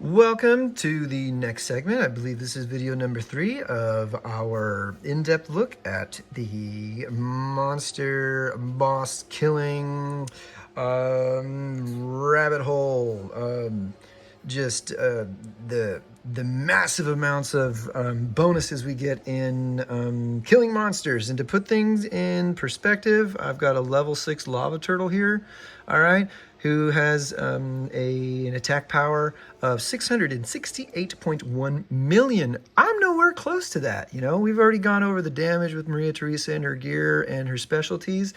Welcome to the next segment. I believe this is video number 3 of our in-depth look at the monster boss killing rabbit hole. The massive amounts of bonuses we get in killing monsters. And to put things in perspective, I've got a level 6 lava turtle here, all right, who has an attack power of 668.1 million. I'm nowhere close to that. You know, we've already gone over the damage with Maria Theresa and her gear and her specialties.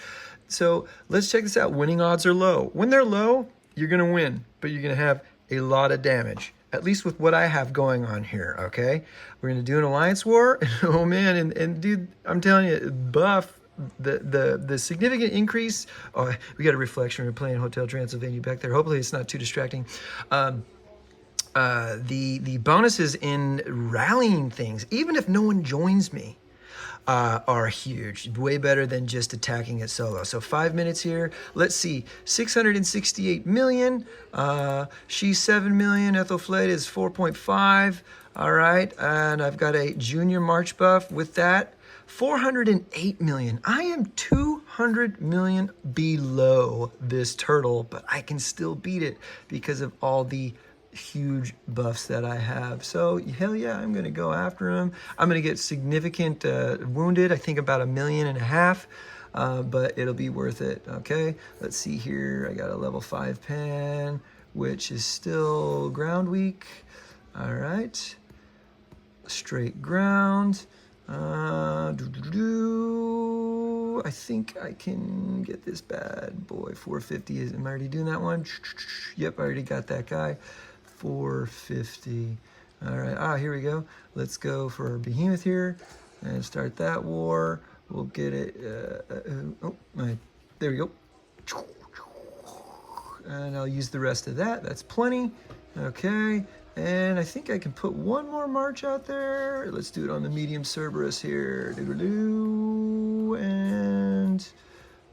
So let's check this out. Winning odds are low. When they're low, you're going to win, but you're going to have a lot of damage, at least with what I have going on here, okay? We're going to do an alliance war. Oh, man, and dude, I'm telling you, buff, the significant increase. Oh, we got a reflection. We're playing Hotel Transylvania back there. Hopefully it's not too distracting. The bonuses in rallying things, even if no one joins me, are huge. Way better than just attacking it solo. So 5 minutes here. Let's see. 668 million. She's 7 million. Aethelflaed is 4.5. All right. And I've got a junior March buff with that. 408 million. I am 200 million below this turtle, but I can still beat it because of all the huge buffs that I have. So hell yeah, I'm gonna go after him. I'm gonna get significant wounded. I think about 1.5 million, but it'll be worth it. Okay, let's see here. I got a level 5 pen, which is still ground weak. All right, straight ground. I think I can get this bad boy. 450 is, am I already doing that one? Yep, I already got that guy. 450. All right, here we go. Let's go for Behemoth here and start that war. We'll get it. There we go. And I'll use the rest of that. That's plenty. Okay. And I think I can put one more march out there. Let's do it on the medium Cerberus here. And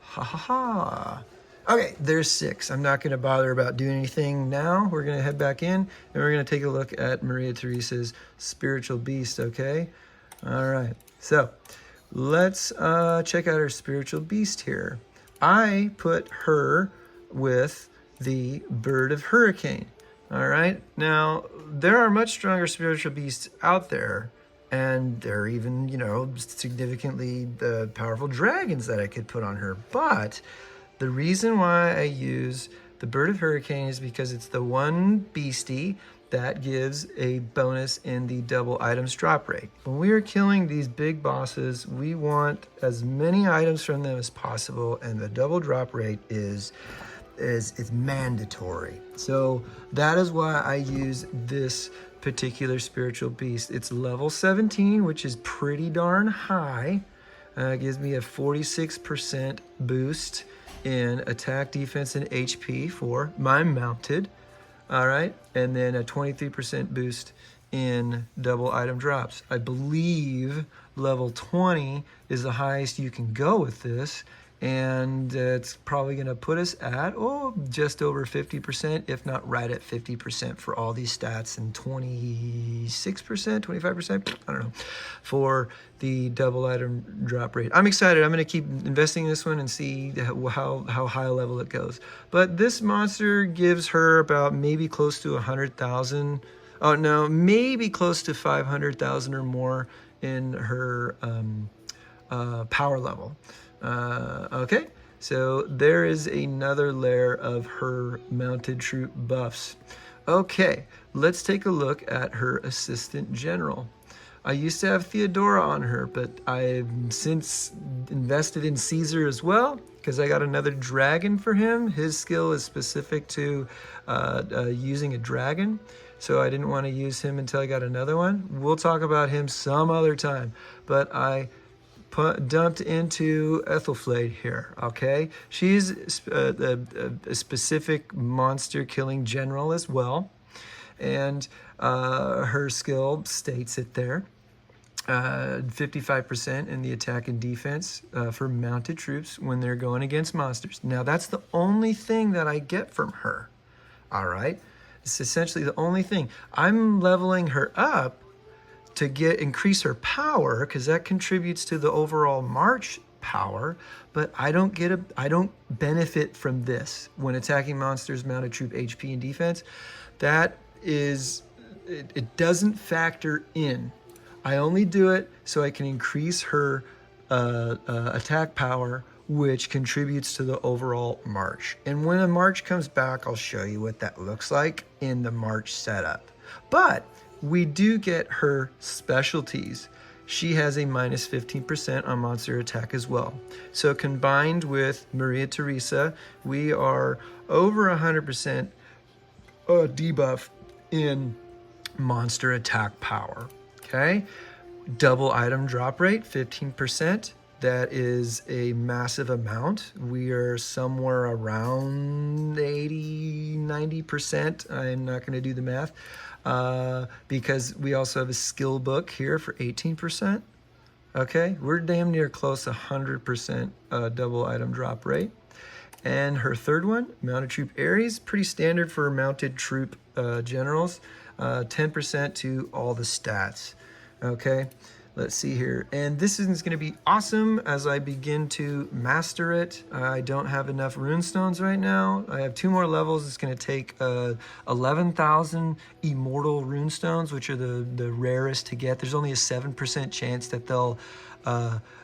ha. Okay, there's 6. I'm not going to bother about doing anything now. We're going to head back in, and we're going to take a look at Maria Theresa's spiritual beast, okay? All right, so let's check out her spiritual beast here. I put her with the Bird of Hurricane. All right, now there are much stronger spiritual beasts out there, and there are even, you know, significantly powerful dragons that I could put on her. But the reason why I use the Bird of Hurricane is because it's the one beastie that gives a bonus in the double items drop rate. When we are killing these big bosses, we want as many items from them as possible, and the double drop rate is mandatory. So that is why I use this particular spiritual beast. It's level 17, which is pretty darn high. It gives me a 46% boost in attack, defense, and HP for my mounted. All right, and then a 23% boost in double item drops. I believe level 20 is the highest you can go with this, and it's probably going to put us at, just over 50%, if not right at 50% for all these stats, and 26%, 25%, I don't know, for the double item drop rate. I'm excited. I'm going to keep investing in this one and see how high a level it goes. But this monster gives her about maybe close to 100,000. Oh, no, maybe close to 500,000 or more in her power level. Okay, so there is another layer of her mounted troop buffs. Okay, let's take a look at her assistant general. I used to have Theodora on her, but I've since invested in Caesar as well, because I got another dragon for him. His skill is specific to using a dragon, so I didn't want to use him until I got another one. We'll talk about him some other time, but I dumped into Aethelflaed here, okay? She's a specific monster killing general as well, and her skill states it there. 55% in the attack and defense for mounted troops when they're going against monsters. Now, that's the only thing that I get from her, all right? It's essentially the only thing. I'm leveling her up to increase her power, because that contributes to the overall march power, but I don't benefit from this when attacking monsters, mounted troop HP and defense. That is, it doesn't factor in. I only do it so I can increase her attack power, which contributes to the overall march. And when a march comes back, I'll show you what that looks like in the march setup. But we do get her specialties. She has a minus 15% on monster attack as well. So combined with Maria Theresa, we are over 100% debuff in monster attack power. Okay, double item drop rate, 15%. That is a massive amount. We are somewhere around 80, 90%. I'm not going to do the math because we also have a skill book here for 18%. Okay, we're damn near close to 100% double item drop rate. And her third one, mounted troop Ares, pretty standard for mounted troop generals, 10% to all the stats. Okay, let's see here. And this is going to be awesome as I begin to master it. I don't have enough runestones right now. I have 2 more levels. It's going to take 11,000 immortal runestones, which are the rarest to get. There's only a 7% chance that they'll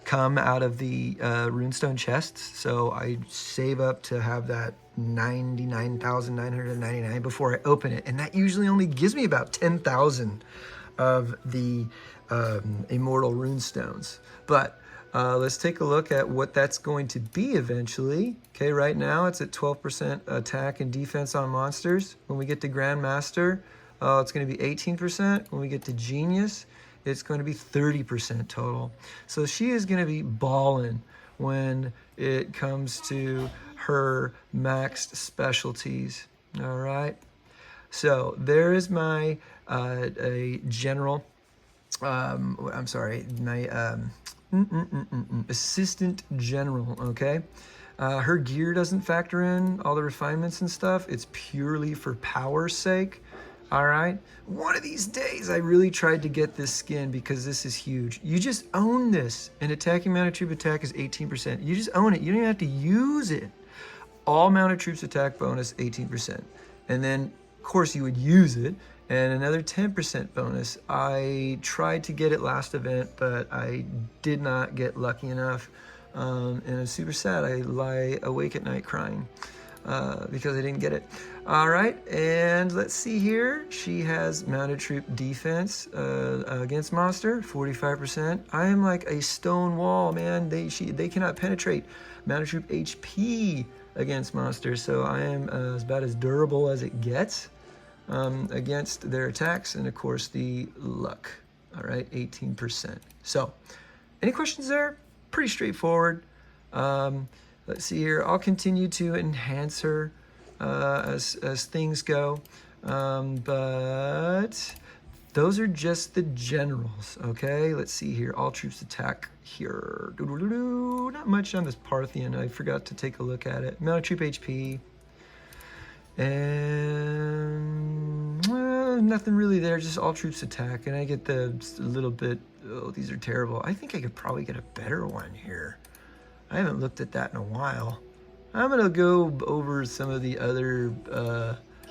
come out of the runestone chests. So I save up to have that 99,999 before I open it. And that usually only gives me about 10,000 of the immortal runestones. But let's take a look at what that's going to be eventually. Okay, right now it's at 12% attack and defense on monsters. When we get to Grandmaster, it's going to be 18%. When we get to Genius, it's going to be 30% total. So she is going to be balling when it comes to her maxed specialties. All right. So there is my a general. I'm sorry, my assistant general. Okay. Her gear doesn't factor in all the refinements and stuff. It's purely for power's sake. All right. One of these days, I really tried to get this skin because this is huge. You just own this. And attacking mounted troop attack is 18%. You just own it. You don't even have to use it. All mounted troops attack bonus, 18%. And then, of course, you would use it. And another 10% bonus. I tried to get it last event, but I did not get lucky enough. And I'm super sad. I lie awake at night crying because I didn't get it. All right, and let's see here. She has mounted troop defense against monster, 45%. I am like a stone wall, man. They cannot penetrate. Mounted troop HP against monster, so I am about as durable as it gets against their attacks, and of course the luck. All right, 18%. So, any questions there? Pretty straightforward. Let's see here. I'll continue to enhance her as things go, but those are just the generals. Okay, let's see here. All troops attack here. Not much on this Parthian. I forgot to take a look at it. Mounted troop HP, and nothing really there. Just all troops attack, and I get the little bit. Oh, these are terrible. I think I could probably get a better one here. I haven't looked at that in a while. I'm gonna go over some of the other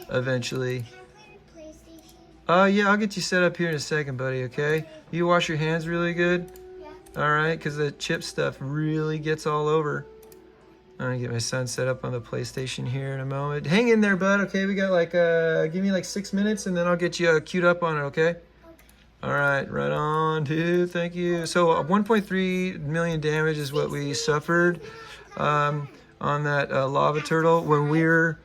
eventually. Yeah, I'll get you set up here in a second, buddy, okay? You wash your hands really good? Yeah. All right, because the chip stuff really gets all over. I'm gonna get my son set up on the PlayStation here in a moment. Hang in there, bud, okay? We got like, give me like 6 minutes and then I'll get you queued up on it, okay? All right, right on, dude, thank you. So 1.3 million damage is what we suffered on that lava turtle when we were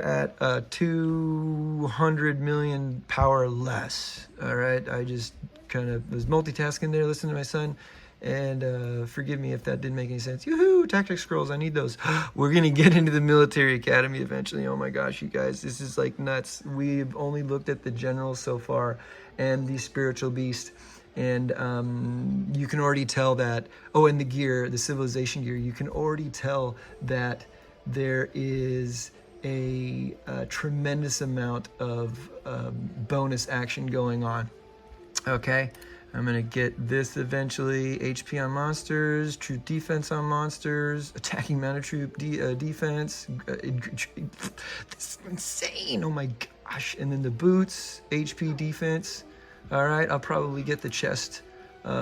at 200 million power less. All right, I just kind of was multitasking there, listening to my son, and forgive me if that didn't make any sense. Yoo-hoo, tactic scrolls, I need those. We're gonna get into the military academy eventually. Oh my gosh, you guys, this is like nuts. We've only looked at the generals so far and the spiritual beast, and you can already tell that, oh, and the gear, the civilization gear, you can already tell that there is a tremendous amount of bonus action going on. Okay, I'm gonna get this eventually. HP on monsters, troop defense on monsters, attacking mounted troop defense. This is insane, oh my gosh. And then the boots, HP defense. All right, I'll probably get the chest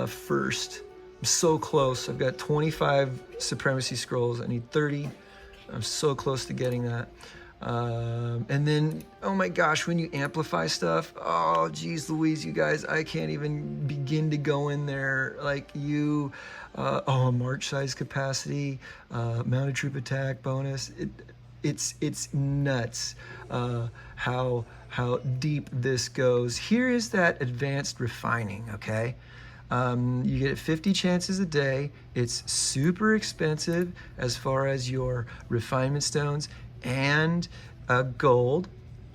first. I'm so close. I've got 25 supremacy scrolls. I need 30. I'm so close to getting that. And then, oh my gosh, when you amplify stuff, oh geez Louise, you guys, I can't even begin to go in there. Like you, march size capacity, mounted troop attack bonus. It's nuts how deep this goes. Here is that advanced refining, okay? You get 50 chances a day. It's super expensive as far as your refinement stones and gold,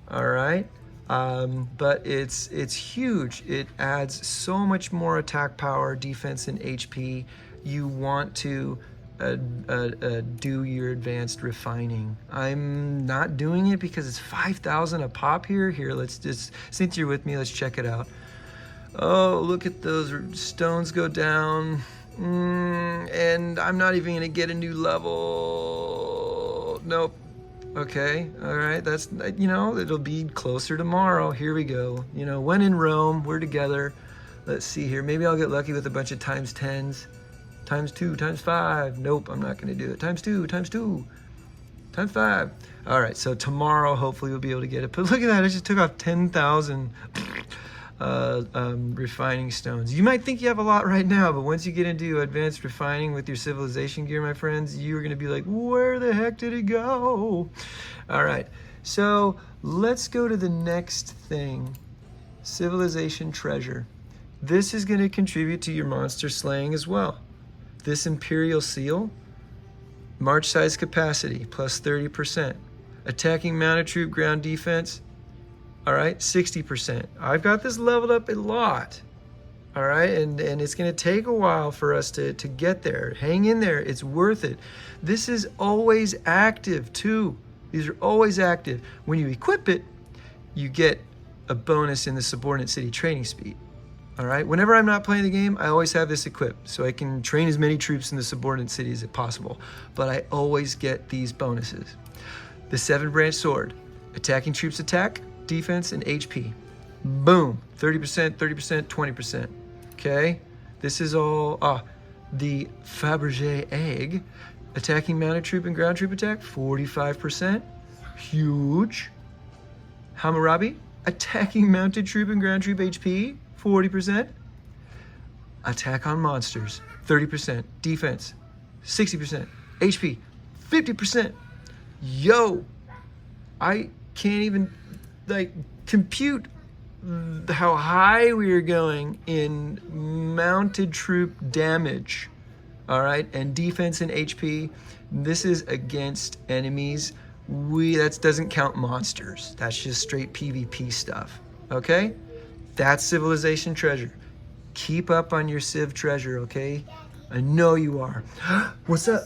all right? But it's huge. It adds so much more attack power, defense, and HP. You want to do your advanced refining. I'm not doing it because it's 5,000 a pop here. Here, let's just, since you're with me, let's check it out. Oh, look at those stones go down. And I'm not even gonna get a new level. Nope. Okay, all right, that's, you know, it'll be closer tomorrow. Here we go. You know, when in Rome, we're together. Let's see here. Maybe I'll get lucky with a bunch of times 10s. Times 2, times 5. Nope, I'm not gonna do it. Times 2, times 2, times 5. All right, so tomorrow, hopefully we'll be able to get it. But look at that, I just took off 10,000 refining stones. You might think you have a lot right now, but once you get into advanced refining with your civilization gear, my friends, you're gonna be like, where the heck did it go? All right, so let's go to the next thing. Civilization treasure. This is gonna contribute to your monster slaying as well. This Imperial Seal, march size capacity, plus 30%. Attacking mounted troop ground defense, all right, 60%. I've got this leveled up a lot, all right? And it's gonna take a while for us to get there. Hang in there, it's worth it. This is always active too. These are always active. When you equip it, you get a bonus in the subordinate city training speed. All right, whenever I'm not playing the game, I always have this equipped so I can train as many troops in the subordinate cities as possible, but I always get these bonuses. The 7-branch sword, attacking troops attack, defense, and HP. Boom, 30%, 30%, 20%, okay? This is all, the Fabergé egg, attacking mounted troop and ground troop attack, 45%, huge. Hammurabi, attacking mounted troop and ground troop HP, 40%. Attack on monsters, 30%. Defense, 60%. HP, 50%. Yo, I can't even like compute how high we are going in mounted troop damage. All right, and defense and HP. This is against enemies. That doesn't count monsters. That's just straight PvP stuff. Okay? That's civilization treasure. Keep up on your civ treasure, okay? I know you are. What's up?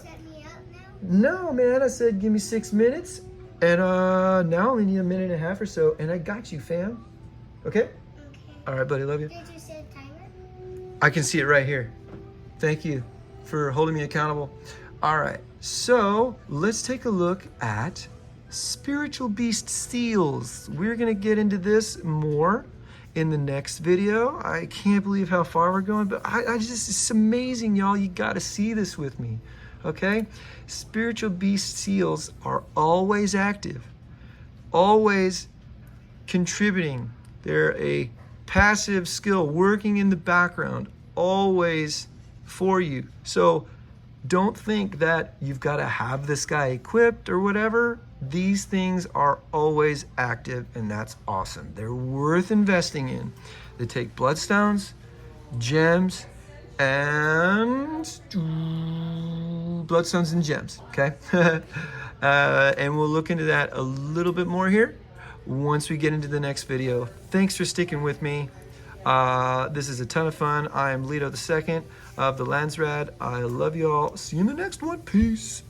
No, man, I said give me 6 minutes. And now I only need a minute and a half or so. And I got you, fam. Okay? Okay. All right, buddy, love you. Did you set a timer? I can see it right here. Thank you for holding me accountable. All right, so let's take a look at spiritual beast seals. We're gonna get into this more in the next video. I can't believe how far we're going, but I just, it's amazing, y'all. You gotta see this with me, okay? Spiritual beast seals are always active, always contributing. They're a passive skill working in the background, always for you. So don't think that you've got to have this guy equipped or whatever. These things are always active, and that's awesome. They're worth investing in. They take bloodstones, gems, and bloodstones and gems, okay? And we'll look into that a little bit more here once we get into the next video. Thanks for sticking with me. This is a ton of fun. I am Leto II of the Landsrad. I love you all. See you in the next one. Peace.